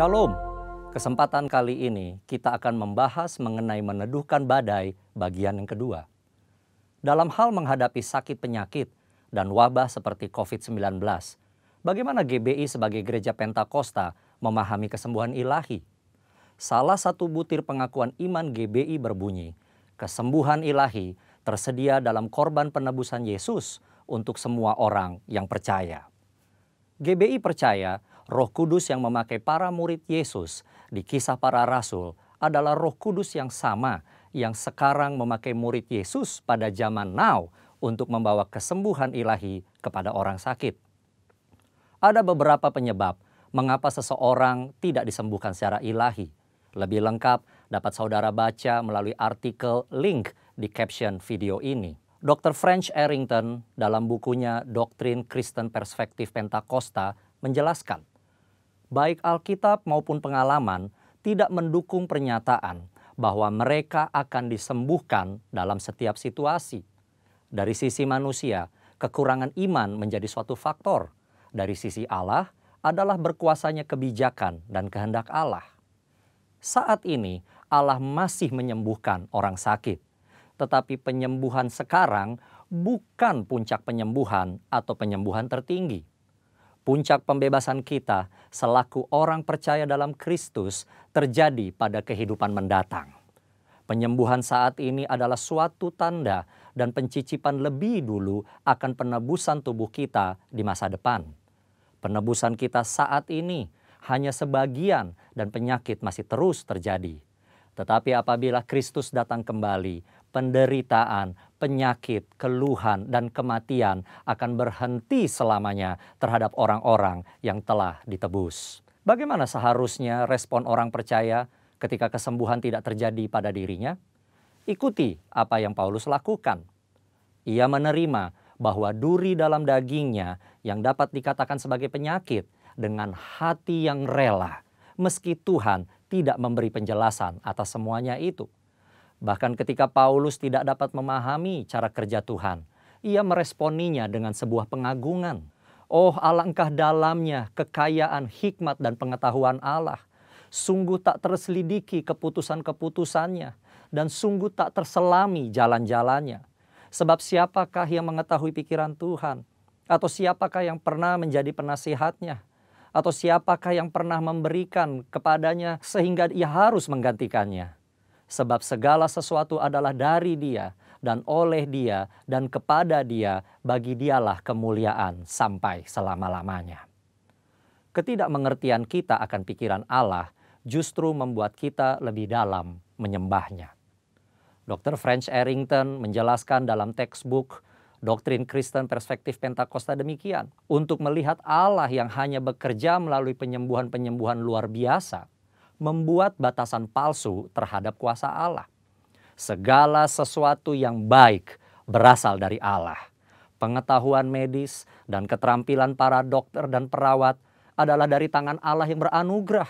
Shalom. Kesempatan kali ini kita akan membahas mengenai meneduhkan badai bagian yang kedua. Dalam hal menghadapi sakit penyakit dan wabah seperti COVID-19, bagaimana GBI sebagai Gereja Pentakosta memahami kesembuhan ilahi? Salah satu butir pengakuan iman GBI berbunyi, kesembuhan ilahi tersedia dalam korban penebusan Yesus untuk semua orang yang percaya. GBI percaya Roh Kudus yang memakai para murid Yesus di Kisah Para Rasul adalah Roh Kudus yang sama yang sekarang memakai murid Yesus pada zaman now untuk membawa kesembuhan ilahi kepada orang sakit. Ada beberapa penyebab mengapa seseorang tidak disembuhkan secara ilahi. Lebih lengkap dapat saudara baca melalui artikel link di caption video ini. Dr. French Arrington dalam bukunya Doktrin Kristen Perspektif Pentakosta menjelaskan, baik Alkitab maupun pengalaman tidak mendukung pernyataan bahwa mereka akan disembuhkan dalam setiap situasi. Dari sisi manusia, kekurangan iman menjadi suatu faktor. Dari sisi Allah adalah berkuasanya kebijakan dan kehendak Allah. Saat ini Allah masih menyembuhkan orang sakit. Tetapi penyembuhan sekarang bukan puncak penyembuhan atau penyembuhan tertinggi. Puncak pembebasan kita selaku orang percaya dalam Kristus terjadi pada kehidupan mendatang. Penyembuhan saat ini adalah suatu tanda dan pencicipan lebih dulu akan penebusan tubuh kita di masa depan. Penebusan kita saat ini hanya sebagian dan penyakit masih terus terjadi. Tetapi apabila Kristus datang kembali, penderitaan, penyakit, keluhan, dan kematian akan berhenti selamanya terhadap orang-orang yang telah ditebus. Bagaimana seharusnya respon orang percaya ketika kesembuhan tidak terjadi pada dirinya? Ikuti apa yang Paulus lakukan. Ia menerima bahwa duri dalam dagingnya yang dapat dikatakan sebagai penyakit dengan hati yang rela, meski Tuhan tidak memberi penjelasan atas semuanya itu. Bahkan ketika Paulus tidak dapat memahami cara kerja Tuhan, ia meresponinya dengan sebuah pengagungan. Oh, alangkah dalamnya kekayaan hikmat dan pengetahuan Allah. Sungguh tak terselidiki keputusan-keputusannya dan sungguh tak terselami jalan-jalannya. Sebab siapakah yang mengetahui pikiran Tuhan? Atau siapakah yang pernah menjadi penasihatnya? Atau siapakah yang pernah memberikan kepadanya sehingga ia harus menggantikannya? Sebab segala sesuatu adalah dari Dia dan oleh Dia dan kepada Dia, bagi Dialah kemuliaan sampai selama-lamanya. Ketidakmengertian kita akan pikiran Allah justru membuat kita lebih dalam menyembahnya. Dr. French Arrington menjelaskan dalam textbook Doktrin Kristen Perspektif Pentakosta demikian. Untuk melihat Allah yang hanya bekerja melalui penyembuhan-penyembuhan luar biasa, membuat batasan palsu terhadap kuasa Allah. Segala sesuatu yang baik berasal dari Allah. Pengetahuan medis dan keterampilan para dokter dan perawat adalah dari tangan Allah yang beranugerah.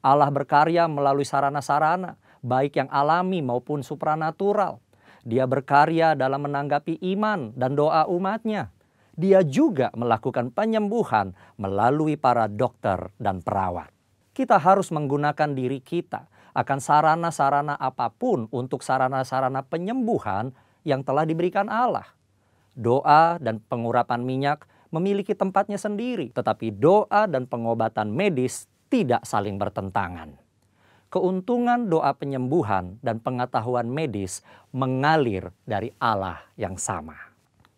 Allah berkarya melalui sarana-sarana, baik yang alami maupun supranatural. Dia berkarya dalam menanggapi iman dan doa umatnya. Dia juga melakukan penyembuhan melalui para dokter dan perawat. Kita harus menggunakan diri kita akan sarana-sarana apapun untuk sarana-sarana penyembuhan yang telah diberikan Allah. Doa dan pengurapan minyak memiliki tempatnya sendiri, tetapi doa dan pengobatan medis tidak saling bertentangan. Keuntungan doa penyembuhan dan pengetahuan medis mengalir dari Allah yang sama.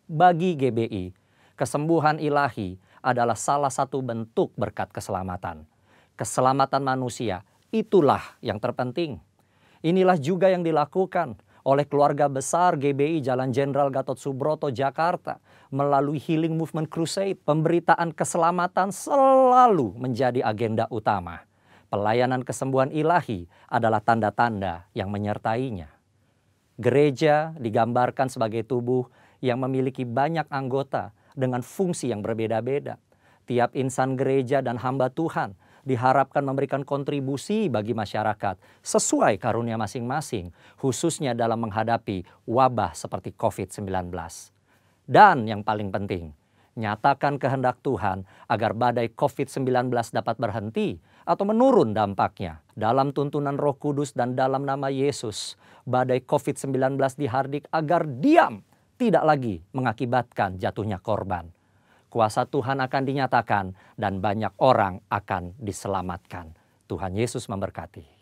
Bagi GBI, kesembuhan ilahi adalah salah satu bentuk berkat keselamatan. Keselamatan manusia, itulah yang terpenting. Inilah juga yang dilakukan oleh keluarga besar GBI Jalan Jenderal Gatot Subroto, Jakarta. Melalui Healing Movement Crusade, pemberitaan keselamatan selalu menjadi agenda utama. Pelayanan kesembuhan ilahi adalah tanda-tanda yang menyertainya. Gereja digambarkan sebagai tubuh yang memiliki banyak anggota dengan fungsi yang berbeda-beda. Tiap insan gereja dan hamba Tuhan diharapkan memberikan kontribusi bagi masyarakat sesuai karunia masing-masing, khususnya dalam menghadapi wabah seperti COVID-19. Dan yang paling penting, Nyatakan kehendak Tuhan agar badai COVID-19 dapat berhenti atau menurun dampaknya. Dalam tuntunan Roh Kudus dan dalam nama Yesus, badai COVID-19 dihardik agar diam, tidak lagi mengakibatkan jatuhnya korban. Kuasa Tuhan akan dinyatakan dan banyak orang akan diselamatkan. Tuhan Yesus memberkati.